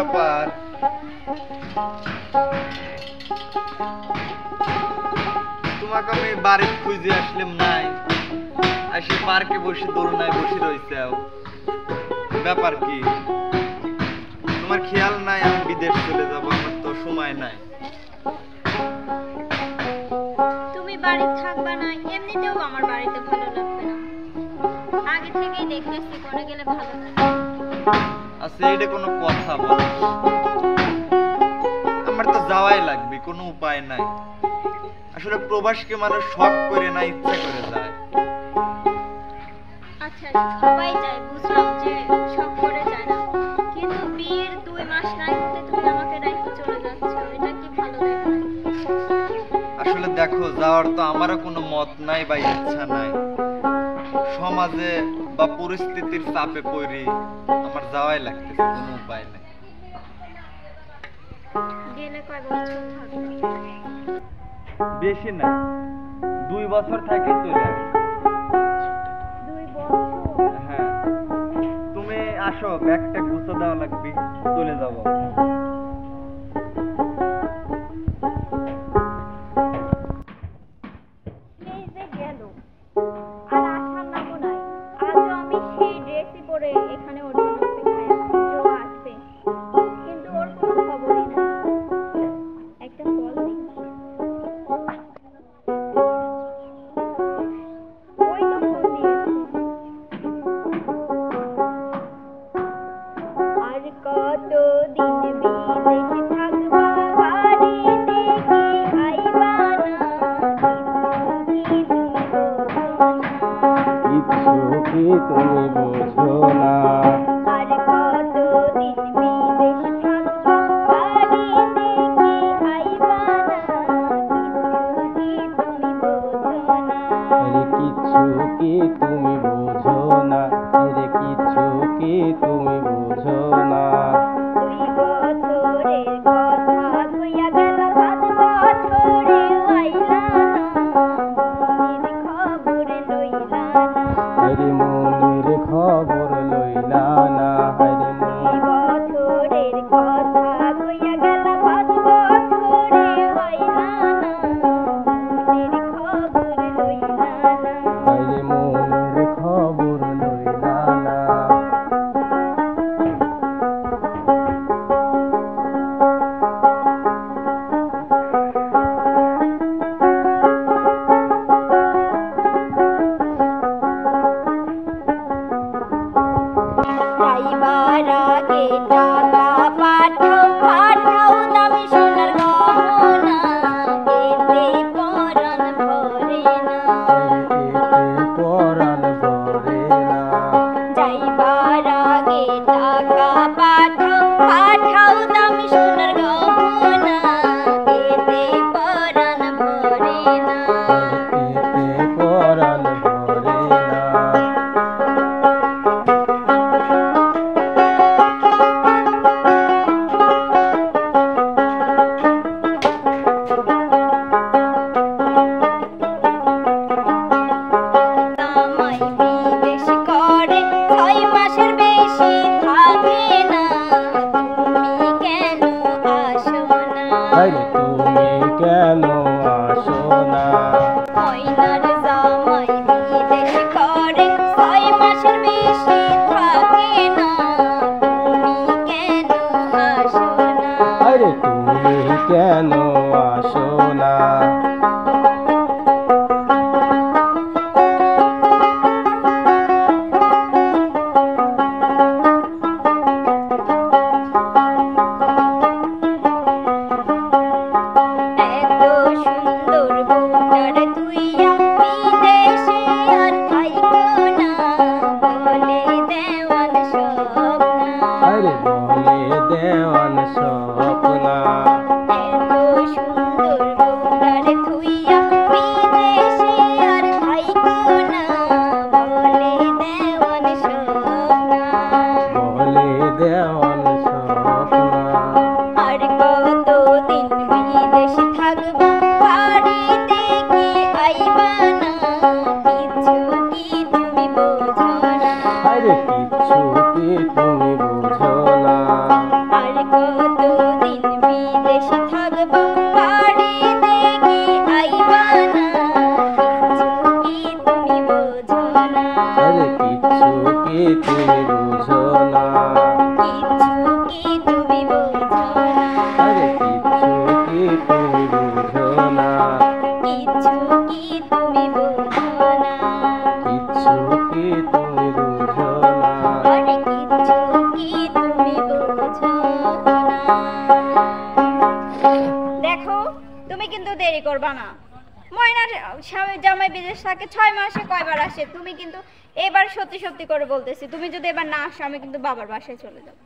ব্যাপার? তোমাকে আমি বাড়ি খুঁজে আসলাম নাই, এসে পার্কে বসে দোলনায় বসে রয়েছে। ব্যাপার কি? তোমার খেয়াল নাই আমি বিদেশ চলে যাব? আমার তো সময় নাই। তুমি বাড়ি থাকবা না, এমনিতেও আমার বাড়িতে ভালো লাগবে না। আগে থেকেই দেখতেছি কোনে গেলে ভালো লাগে। আচ্ছা, এটা কোনো কথা বলিস? আমার তো যাওয়াই লাগবে, কোনো উপায় নাই। আসলে প্রবাসকে মানুষ শখ করে না, ইচ্ছা করে যায়। আচ্ছা, সবাই যায়, বুঝলাম যে শখ করে যায় না, কিন্তু বিয়ের 2 মাস নাই হতে তুমি আমাকে রেখে চলে যাচ্ছ, এটা কি ভালো লাগে? আসলে দেখো, যাওয়ার তো আমারও কোনো মত নাই বা ইচ্ছা নাই। সমাজে বা পরিস্থিতির চাপে পড়ে আমার যাওয়াই লাগতেছে, কোনো উপায় নাই। গেলে কয় বছর থাকবে? বেশি না, 2 বছর থাকে চলে আসি। 2 বছর? হ্যাঁ, তুমি আসো, ব্যাগটা গুছো দেওয়া লাগবে, চলে যাবো। এই যে গেল, আর আসার নামও নাই। আজও আমি সেই ড্রেসই পরে এখানে ওর জন্য অপেক্ষায় আছি যে ও আসবে, কিন্তু ওর কোনো খবরই নাই। একটা কল দিই। ওই তো ফোন দিয়েছে। আর কতদিন বিদেশে থাকবা, বাড়িতে কি আইবা না? কিচ্ছু কি তুমি বোঝো না। আর কতদিন বিদেশে থাকবা, বাড়িতে কি আইবা না? কিচ্ছু কি তুমি বোঝো না। আরে কিচ্ছু কি তুমি বোঝো না। 2 বছরের কথা কইয়া গেল, 5 বছরে আইলা না, মনের খবর লইলা না। আরে মনের খবর লইলা না। আরে 2 বছরের কথা কইয়া গেল, 5 বছরে আইলা না, মনের খবর লইলা না। মনের খবর আরে কিচ্ছু কি তুমি বুঝো না, কিচ্ছু কি তুমি বোঝো না, আরে কিচ্ছু কি তুমি বুঝো না, কিচ্ছু কি তুমি বোঝো না, কিচ্ছু কি তুমি বুঝো না। আরে কিচ্ছু কি তুমি বোঝো না। দেখো তুমি কিন্তু দেরি করবা না। ময়নার স্বামী জামাই বিদেশ থাকে 6 মাসে কয়বার আসে? তুমি কিন্তু এবার সত্যি সত্যি করে বলতেছি, তুমি যদি এবার না আসো আমি কিন্তু বাবার বাসায় চলে যাবো।